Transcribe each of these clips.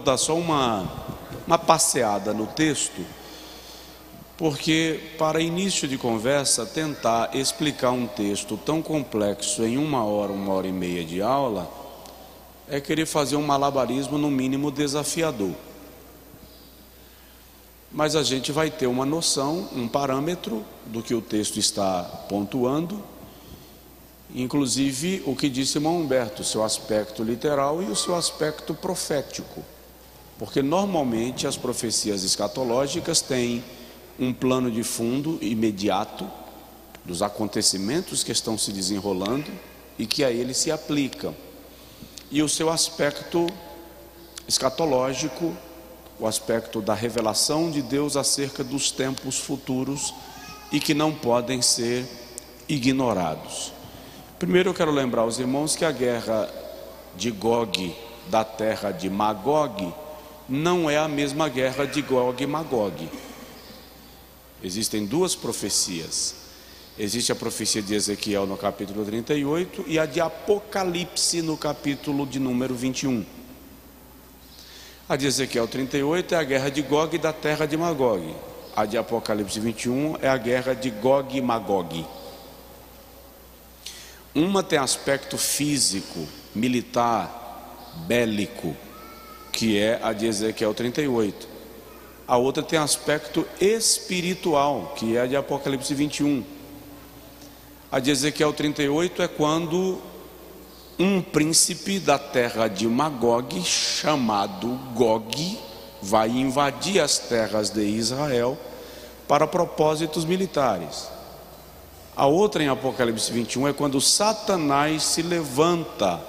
dar só uma passeada no texto, porque para início de conversa, tentar explicar um texto tão complexo em 1 hora e meia de aula, é querer fazer um malabarismo no mínimo desafiador. Mas a gente vai ter uma noção, um parâmetro do que o texto está pontuando, inclusive o que disse irmão Humberto, o seu aspecto literal e o seu aspecto profético, porque normalmente as profecias escatológicas têm um plano de fundo imediato dos acontecimentos que estão se desenrolando e que a eles se aplicam, e o seu aspecto escatológico, o aspecto da revelação de Deus acerca dos tempos futuros e que não podem ser ignorados. Primeiro eu quero lembrar aos irmãos que a guerra de Gog da terra de Magog não é a mesma guerra de Gog e Magog. Existem duas profecias. Existe a profecia de Ezequiel no capítulo 38 e a de Apocalipse no capítulo de número 21. A de Ezequiel 38 é a guerra de Gog da terra de Magog. A de Apocalipse 21 é a guerra de Gog e Magog. Uma tem aspecto físico, militar, bélico, que é a de Ezequiel 38. A outra tem aspecto espiritual, que é a de Apocalipse 21. A de Ezequiel 38 é quando um príncipe da terra de Magog, chamado Gog, vai invadir as terras de Israel para propósitos militares. A outra, em Apocalipse 21, é quando Satanás se levanta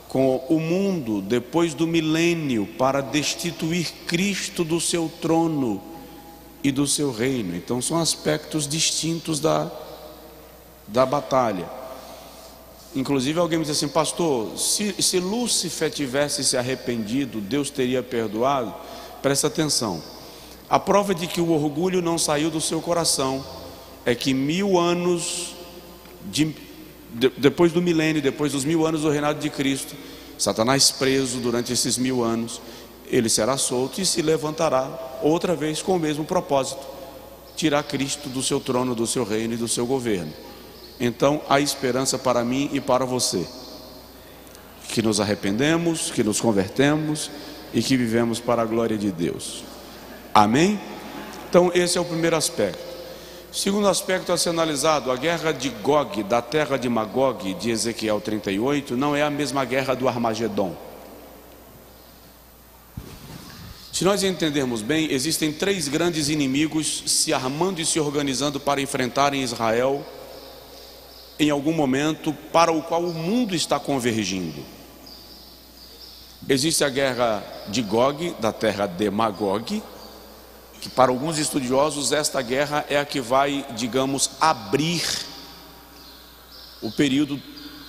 com o mundo depois do milênio para destituir Cristo do seu trono e do seu reino. Então são aspectos distintos da batalha. Inclusive alguém me disse assim: pastor, se Lúcifer tivesse se arrependido, Deus teria perdoado? Presta atenção, a prova de que o orgulho não saiu do seu coração é que 1000 anos depois do milênio, depois dos 1000 anos do reinado de Cristo, Satanás preso durante esses 1000 anos, ele será solto e se levantará outra vez com o mesmo propósito: tirar Cristo do seu trono, do seu reino e do seu governo. Então há esperança para mim e para você, que nos arrependemos, que nos convertemos e que vivemos para a glória de Deus. Amém? Então esse é o primeiro aspecto. Segundo aspecto a ser analisado, a guerra de Gog, da terra de Magog, de Ezequiel 38, não é a mesma guerra do Armagedon. Se nós entendermos bem, existem 3 grandes inimigos se armando e se organizando para enfrentarem Israel em algum momento, para o qual o mundo está convergindo. Existe a guerra de Gog, da terra de Magog, que para alguns estudiosos esta guerra é a que vai, digamos, abrir o período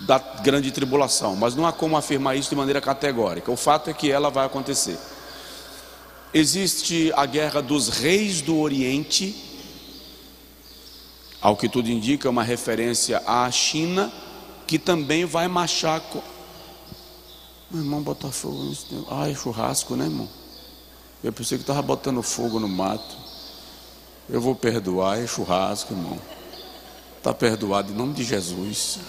da grande tribulação, mas não há como afirmar isso de maneira categórica. O fato é que ela vai acontecer. Existe a guerra dos reis do Oriente, ao que tudo indica uma referência à China, que também vai marchar com... Meu irmão, botar fogo nisso. Ai, churrasco, né, irmão? Eu pensei que estava botando fogo no mato. Eu vou perdoar, é churrasco, irmão. Está perdoado em nome de Jesus.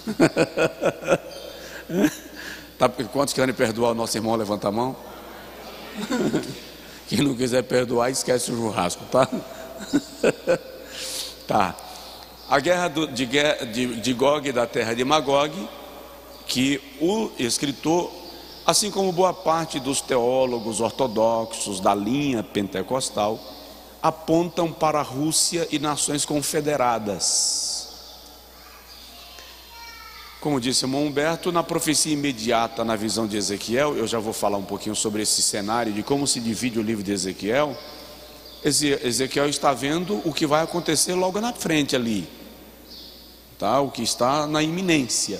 Quantos querem perdoar o nosso irmão? Levanta a mão. Quem não quiser perdoar, esquece o churrasco, tá? Tá. A guerra de Gog, da terra de Magog, que o escritor, assim como boa parte dos teólogos ortodoxos da linha pentecostal, apontam para a Rússia e nações confederadas. Como disse o irmão Humberto, na profecia imediata, na visão de Ezequiel, eu já vou falar um pouquinho sobre esse cenário de como se divide o livro de Ezequiel. Ezequiel está vendo o que vai acontecer logo na frente ali, tá? O que está na iminência,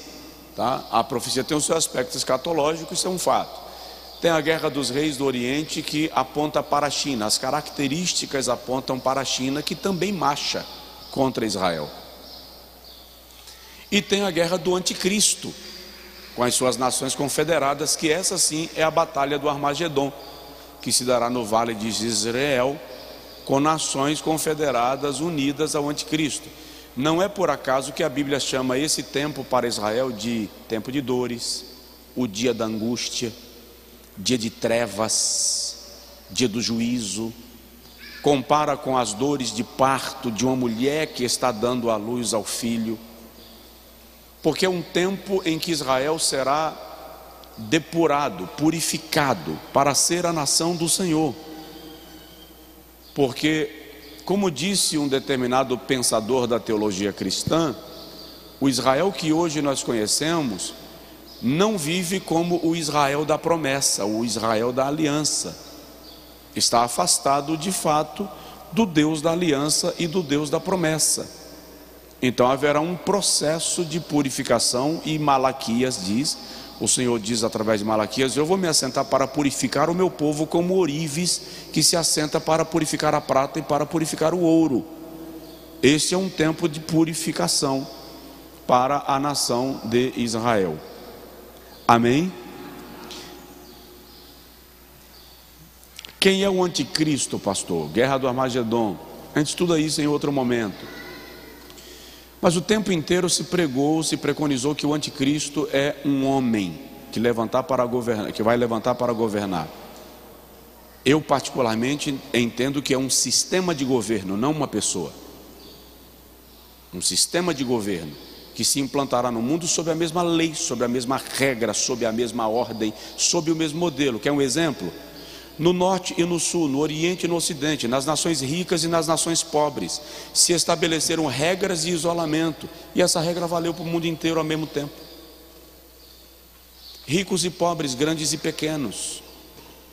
tá? A profecia tem o seu aspecto escatológico, isso é um fato. Tem a guerra dos reis do Oriente, que aponta para a China. As características apontam para a China, que também marcha contra Israel. E tem a guerra do anticristo, com as suas nações confederadas, que essa sim é a batalha do Armagedon, que se dará no vale de Jezreel, com nações confederadas unidas ao anticristo. Não é por acaso que a Bíblia chama esse tempo para Israel de tempo de dores, o dia da angústia, dia de trevas, dia do juízo. Compara com as dores de parto de uma mulher que está dando à luz ao filho, porque é um tempo em que Israel será depurado, purificado, para ser a nação do Senhor. Porque, como disse um determinado pensador da teologia cristã, o Israel que hoje nós conhecemos não vive como o Israel da promessa, o Israel da aliança. Está afastado de fato do Deus da aliança e do Deus da promessa. Então haverá um processo de purificação, e Malaquias diz, o Senhor diz através de Malaquias: eu vou me assentar para purificar o meu povo como ourives que se assenta para purificar a prata e para purificar o ouro. Este é um tempo de purificação para a nação de Israel. Amém? Quem é o anticristo, pastor? Guerra do Armagedon. A gente estuda isso em outro momento. Mas o tempo inteiro se pregou, se preconizou que o anticristo é um homem que vai levantar para governar. Eu particularmente entendo que é um sistema de governo, não uma pessoa. Um sistema de governo que se implantará no mundo sob a mesma lei, sob a mesma regra, sob a mesma ordem, sob o mesmo modelo. Quer um exemplo? No norte e no sul, no oriente e no ocidente, nas nações ricas e nas nações pobres, se estabeleceram regras de isolamento, e essa regra valeu para o mundo inteiro ao mesmo tempo. Ricos e pobres, grandes e pequenos,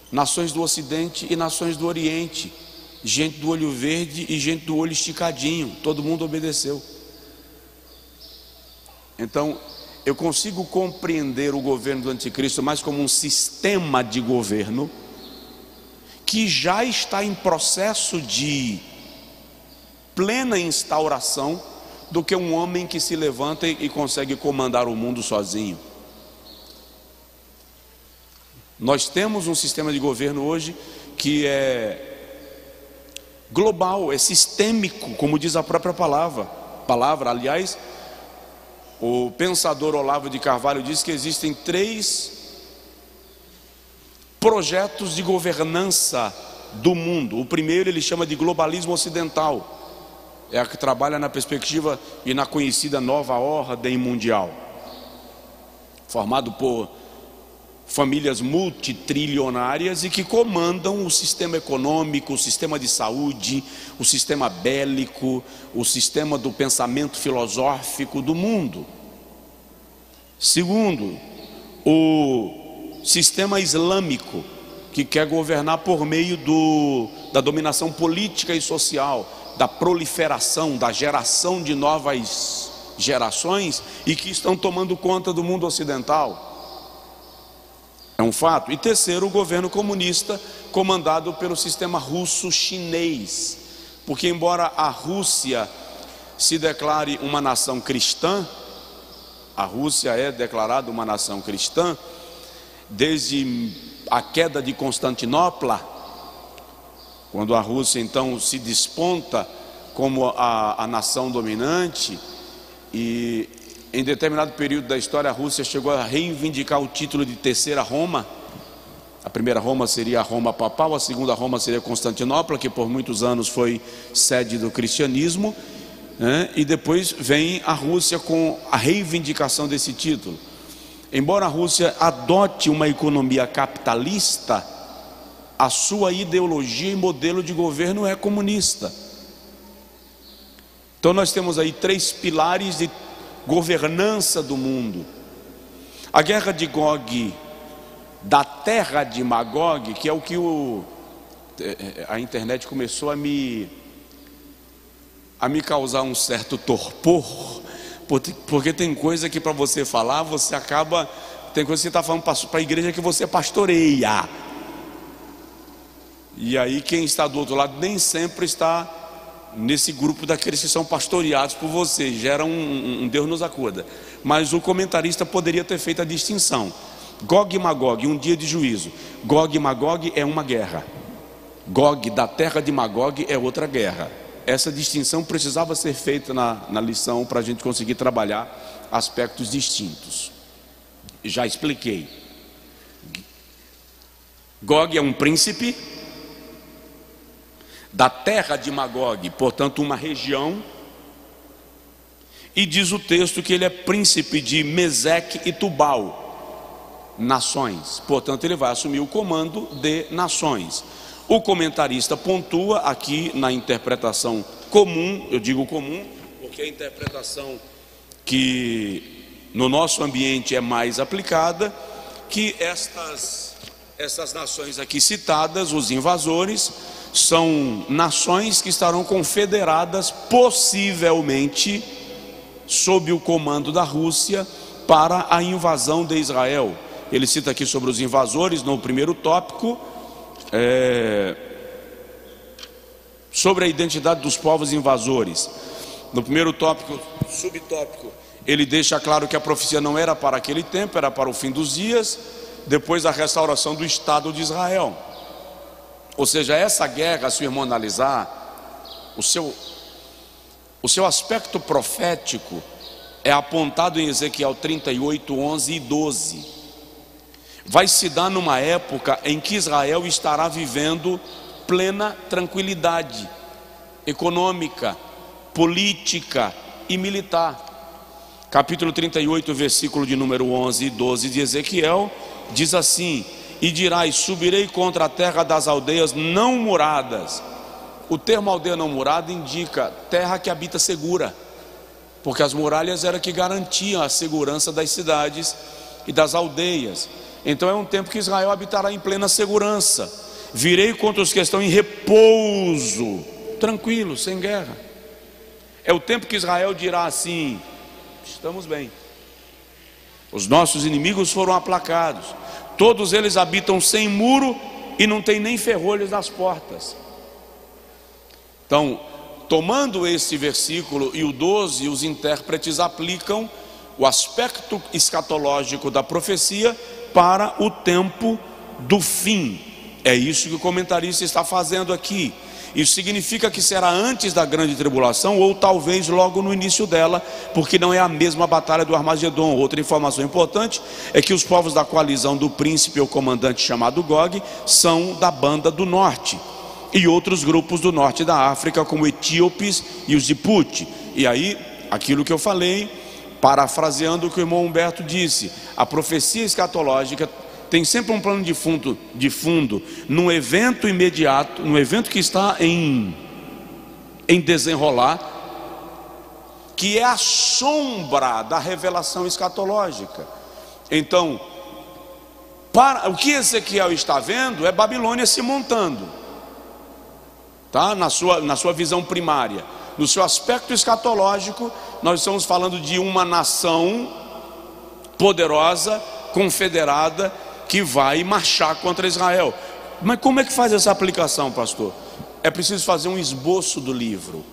nações do ocidente e nações do oriente, gente do olho verde e gente do olho esticadinho, todo mundo obedeceu. Então, eu consigo compreender o governo do anticristo mais como um sistema de governo que já está em processo de plena instauração, do que um homem que se levanta e consegue comandar o mundo sozinho. Nós temos um sistema de governo hoje que é global, é sistêmico, como diz a própria palavra. Aliás, o pensador Olavo de Carvalho diz que existem 3 projetos de governança do mundo. O primeiro ele chama de globalismo ocidental, é a que trabalha na perspectiva e na conhecida nova ordem mundial, formado por famílias multitrilionárias e que comandam o sistema econômico, o sistema de saúde, o sistema bélico, o sistema do pensamento filosófico do mundo. Segundo, o sistema islâmico, que quer governar por meio da dominação política e social, da proliferação, da geração de novas gerações, e que estão tomando conta do mundo ocidental. É um fato. E terceiro, o governo comunista, comandado pelo sistema russo-chinês, porque embora a Rússia se declare uma nação cristã, a Rússia é declarada uma nação cristã desde a queda de Constantinopla, quando a Rússia então se desponta como a nação dominante, e em determinado período da história a Rússia chegou a reivindicar o título de terceira Roma. A primeira Roma seria a Roma papal, a segunda Roma seria Constantinopla, que por muitos anos foi sede do cristianismo, né? E depois vem a Rússia com a reivindicação desse título. Embora a Rússia adote uma economia capitalista, a sua ideologia e modelo de governo é comunista. Então nós temos aí 3 pilares de governança do mundo. A guerra de Gog, da terra de Magog, que é o que a internet começou a me causar um certo torpor, porque tem coisa que para você falar, você acaba, tem coisa que você está falando para a igreja que você pastoreia, e aí quem está do outro lado nem sempre está nesse grupo daqueles que são pastoreados por você, gera um Deus nos acuda. Mas o comentarista poderia ter feito a distinção. Gog e Magog, um dia de juízo. Gog e Magog é uma guerra. Gog da terra de Magog é outra guerra. Essa distinção precisava ser feita na lição para a gente conseguir trabalhar aspectos distintos. Já expliquei. Gog é um príncipe da terra de Magog, portanto uma região, e diz o texto que ele é príncipe de Meseque e Tubal, nações, portanto ele vai assumir o comando de nações. O comentarista pontua aqui na interpretação comum, eu digo comum porque a interpretação que no nosso ambiente é mais aplicada, que estas nações aqui citadas, os invasores, são nações que estarão confederadas possivelmente sob o comando da Rússia para a invasão de Israel. Ele cita aqui sobre os invasores no primeiro tópico, sobre a identidade dos povos invasores. No primeiro tópico, subtópico, ele deixa claro que a profecia não era para aquele tempo, era para o fim dos dias, depois da restauração do Estado de Israel. Ou seja, essa guerra, se o irmão analisar, o seu aspecto profético é apontado em Ezequiel 38, 11 e 12. Vai se dar numa época em que Israel estará vivendo plena tranquilidade econômica, política e militar. Capítulo 38, versículo de número 11 e 12 de Ezequiel, diz assim: e dirás, subirei contra a terra das aldeias não muradas. O termo aldeia não murada indica terra que habita segura, porque as muralhas eram que garantiam a segurança das cidades e das aldeias. Então é um tempo que Israel habitará em plena segurança. Virei contra os que estão em repouso, tranquilo, sem guerra. É o tempo que Israel dirá assim: estamos bem, os nossos inimigos foram aplacados, todos eles habitam sem muro e não tem nem ferrolhos nas portas. Então, tomando esse versículo e o 12, os intérpretes aplicam o aspecto escatológico da profecia para o tempo do fim. É isso que o comentarista está fazendo aqui. Isso significa que será antes da grande tribulação, ou talvez logo no início dela, porque não é a mesma batalha do Armagedon. Outra informação importante é que os povos da coalizão do príncipe ou comandante chamado Gog são da banda do norte, e outros grupos do norte da África, como etíopes e os de Put. E aí, aquilo que eu falei, parafraseando o que o irmão Humberto disse, a profecia escatológica tem sempre um plano de fundo num evento imediato, num evento que está em desenrolar, que é a sombra da revelação escatológica. Então, o que Ezequiel está vendo é Babilônia se montando, tá? Na sua visão primária. No seu aspecto escatológico, nós estamos falando de uma nação poderosa, confederada, que vai marchar contra Israel. Mas como é que faz essa aplicação, pastor? É preciso fazer um esboço do livro.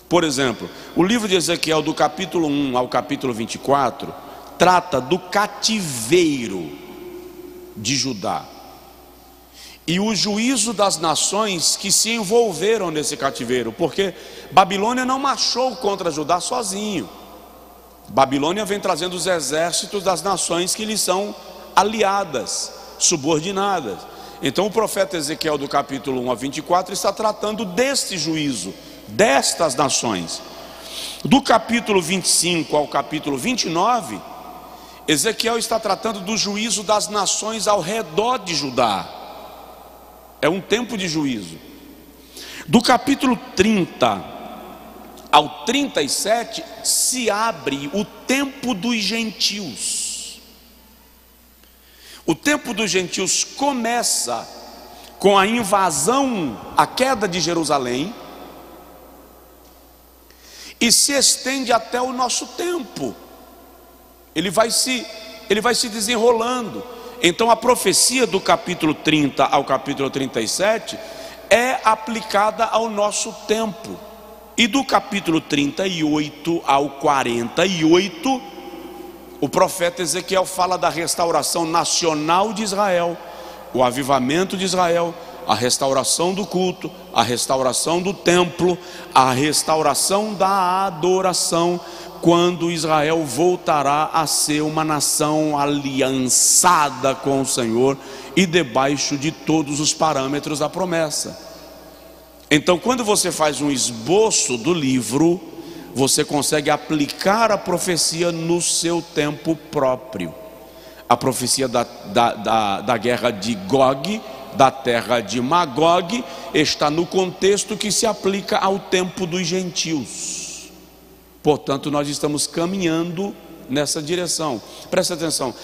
Por exemplo, o livro de Ezequiel, do capítulo 1 ao capítulo 24, trata do cativeiro de Judá e o juízo das nações que se envolveram nesse cativeiro, porque Babilônia não marchou contra Judá sozinho. Babilônia vem trazendo os exércitos das nações que lhe são aliadas, subordinadas. Então o profeta Ezequiel, do capítulo 1 a 24, está tratando deste juízo, destas nações. Do capítulo 25 ao capítulo 29, Ezequiel está tratando do juízo das nações ao redor de Judá. É um tempo de juízo. Do capítulo 30 ao 37 se abre o tempo dos gentios. O tempo dos gentios começa com a invasão, a queda de Jerusalém, e se estende até o nosso tempo. Ele vai se desenrolando. Então a profecia do capítulo 30 ao capítulo 37 é aplicada ao nosso tempo. E do capítulo 38 ao 48 O profeta Ezequiel fala da restauração nacional de Israel, o avivamento de Israel, a restauração do culto, a restauração do templo, a restauração da adoração, quando Israel voltará a ser uma nação aliançada com o Senhor e debaixo de todos os parâmetros da promessa. Então, quando você faz um esboço do livro, você consegue aplicar a profecia no seu tempo próprio. A profecia da guerra de Gog, da terra de Magog, está no contexto que se aplica ao tempo dos gentios. Portanto, nós estamos caminhando nessa direção. Presta atenção,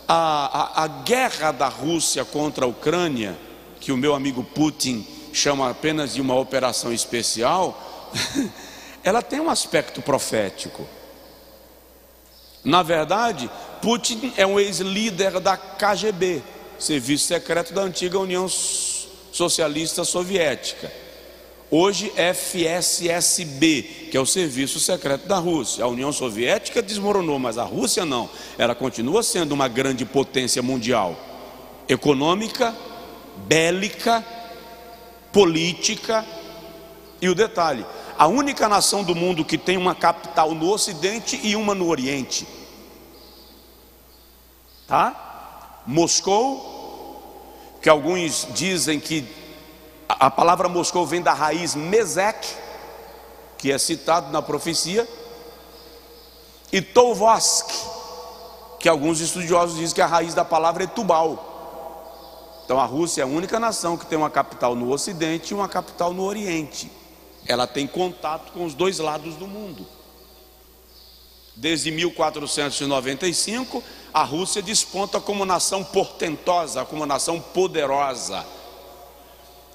a guerra da Rússia contra a Ucrânia, que o meu amigo Putin chama apenas de uma operação especial, ela tem um aspecto profético. Na verdade, Putin é um ex-líder da KGB, Serviço Secreto da antiga União Socialista Soviética. Hoje FSSB, que é o Serviço Secreto da Rússia. A União Soviética desmoronou, mas a Rússia não. Ela continua sendo uma grande potência mundial, econômica, bélica, política. E o detalhe, a única nação do mundo que tem uma capital no Ocidente e uma no Oriente, tá? Moscou, que alguns dizem que a palavra Moscou vem da raiz Mesec, que é citado na profecia, e Tovosk, que alguns estudiosos dizem que a raiz da palavra é Tubal. Então a Rússia é a única nação que tem uma capital no Ocidente e uma capital no Oriente. Ela tem contato com os dois lados do mundo. Desde 1495, a Rússia desponta como nação portentosa, como nação poderosa.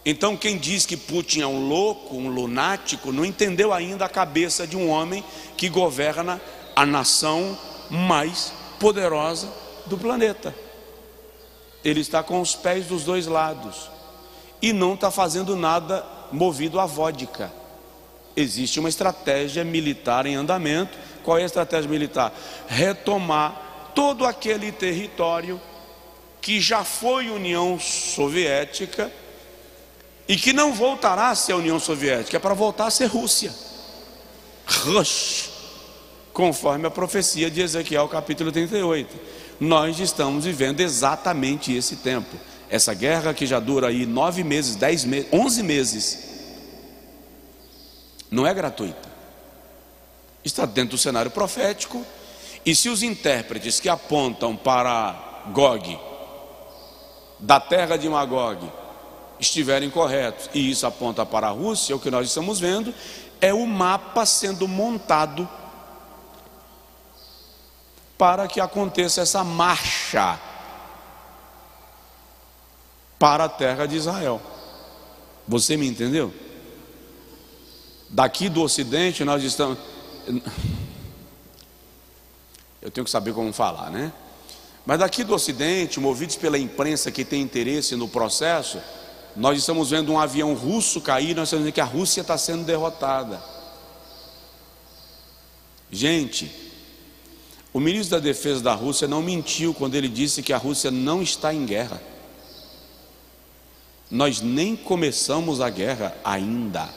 Então quem diz que Putin é um louco, um lunático, não entendeu ainda a cabeça de um homem que governa a nação mais poderosa do planeta. Ele está com os pés dos dois lados e não está fazendo nada movido à vodka. Existe uma estratégia militar em andamento. Qual é a estratégia militar? Retomar todo aquele território que já foi União Soviética e que não voltará a ser a União Soviética, é para voltar a ser Rússia. Rush, conforme a profecia de Ezequiel capítulo 38. Nós estamos vivendo exatamente esse tempo. Essa guerra que já dura aí 9 meses, 10 meses, 11 meses, não é gratuita. Está dentro do cenário profético. E se os intérpretes que apontam para Gog, da terra de Magog, estiverem corretos, e isso aponta para a Rússia, o que nós estamos vendo é o mapa sendo montado para que aconteça essa marcha para a terra de Israel. Você me entendeu? Daqui do Ocidente nós estamos... Eu tenho que saber como falar, né? Mas daqui do Ocidente, movidos pela imprensa que tem interesse no processo, nós estamos vendo um avião russo cair, nós estamos vendo que a Rússia está sendo derrotada. Gente, o ministro da Defesa da Rússia não mentiu quando ele disse que a Rússia não está em guerra. Nós nem começamos a guerra ainda.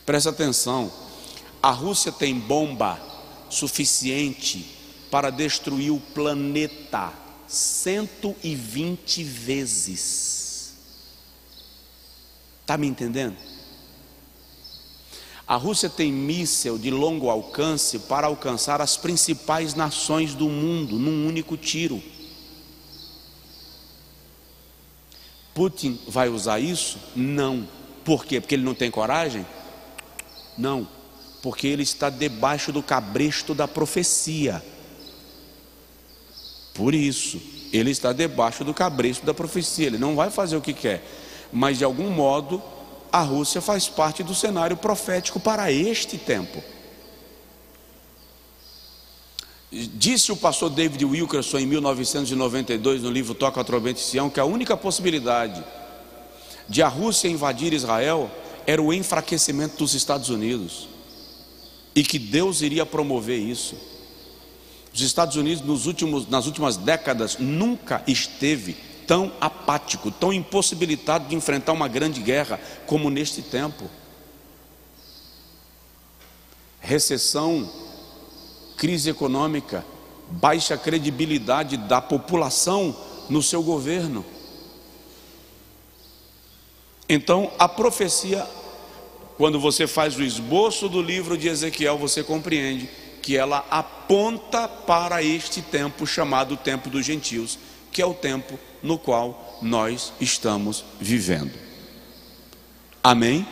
Presta atenção, a Rússia tem bomba suficiente para destruir o planeta 120 vezes. Está me entendendo? A Rússia tem míssil de longo alcance para alcançar as principais nações do mundo num único tiro. Putin vai usar isso? Não. Por quê? Porque ele não tem coragem? Não. Porque ele está debaixo do cabresto da profecia. Por isso, ele está debaixo do cabresto da profecia. Ele não vai fazer o que quer, mas de algum modo a Rússia faz parte do cenário profético para este tempo. Disse o pastor David Wilkerson em 1992 no livro Toca a Trombeta em Sião que a única possibilidade de a Rússia invadir Israel era o enfraquecimento dos Estados Unidos e que Deus iria promover isso. Os Estados Unidos nas últimas décadas nunca esteve tão apático, tão impossibilitado de enfrentar uma grande guerra como neste tempo. Recessão, crise econômica, baixa credibilidade da população no seu governo. Então a profecia, quando você faz o esboço do livro de Ezequiel, você compreende que ela aponta para este tempo chamado tempo dos gentios, que é o tempo no qual nós estamos vivendo. Amém?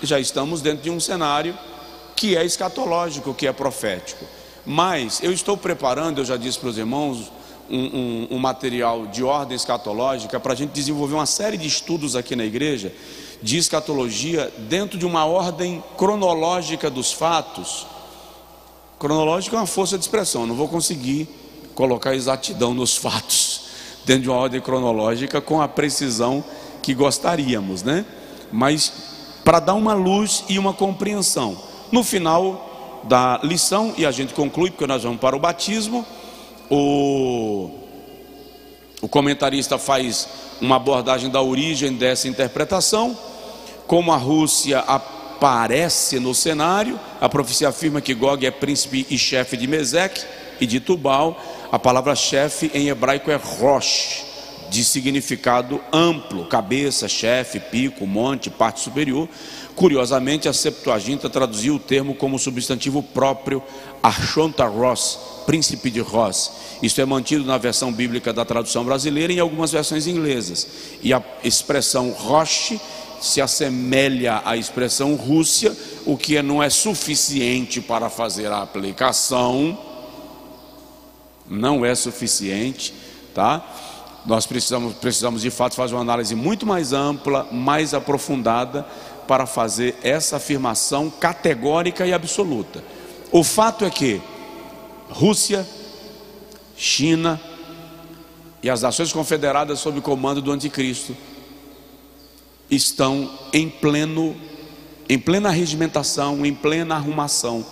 Já estamos dentro de um cenário que é escatológico, que é profético. Mas eu estou preparando, eu já disse para os irmãos, um material de ordem escatológica para a gente desenvolver uma série de estudos aqui na igreja de escatologia dentro de uma ordem cronológica dos fatos. Cronológica é uma força de expressão, não vou conseguir colocar exatidão nos fatos dentro de uma ordem cronológica com a precisão que gostaríamos, né? Mas para dar uma luz e uma compreensão. No final da lição, e a gente conclui porque nós vamos para o batismo, o comentarista faz uma abordagem da origem dessa interpretação, como a Rússia aparece no cenário. A profecia afirma que Gog é príncipe e chefe de Meseque e de Tubal. A palavra chefe em hebraico é Rosh, de significado amplo: cabeça, chefe, pico, monte, parte superior. Curiosamente, a Septuaginta traduziu o termo como substantivo próprio, Achontaros, príncipe de Ros. Isto é mantido na versão bíblica da tradução brasileira e em algumas versões inglesas. E a expressão Rosh se assemelha à expressão Rússia, o que não é suficiente para fazer a aplicação. Não é suficiente, tá? Nós precisamos de fato fazer uma análise muito mais ampla, mais aprofundada, para fazer essa afirmação categórica e absoluta. O fato é que Rússia, China e as nações confederadas sob o comando do anticristo estão em plena regimentação, em plena arrumação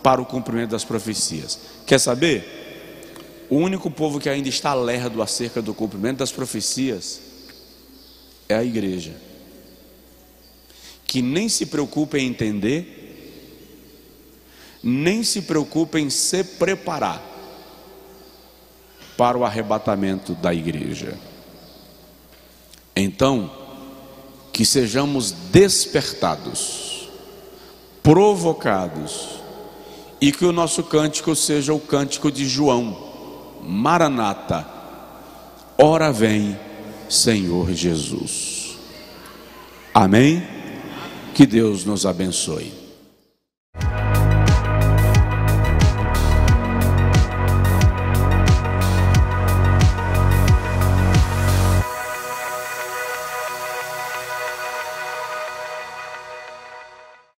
para o cumprimento das profecias. Quer saber? O único povo que ainda está lerdo acerca do cumprimento das profecias é a igreja, que nem se preocupa em entender, nem se preocupa em se preparar para o arrebatamento da igreja. Então, que sejamos despertados, provocados, e que o nosso cântico seja o cântico de João: Maranata, ora vem, Senhor Jesus. Amém? Que Deus nos abençoe.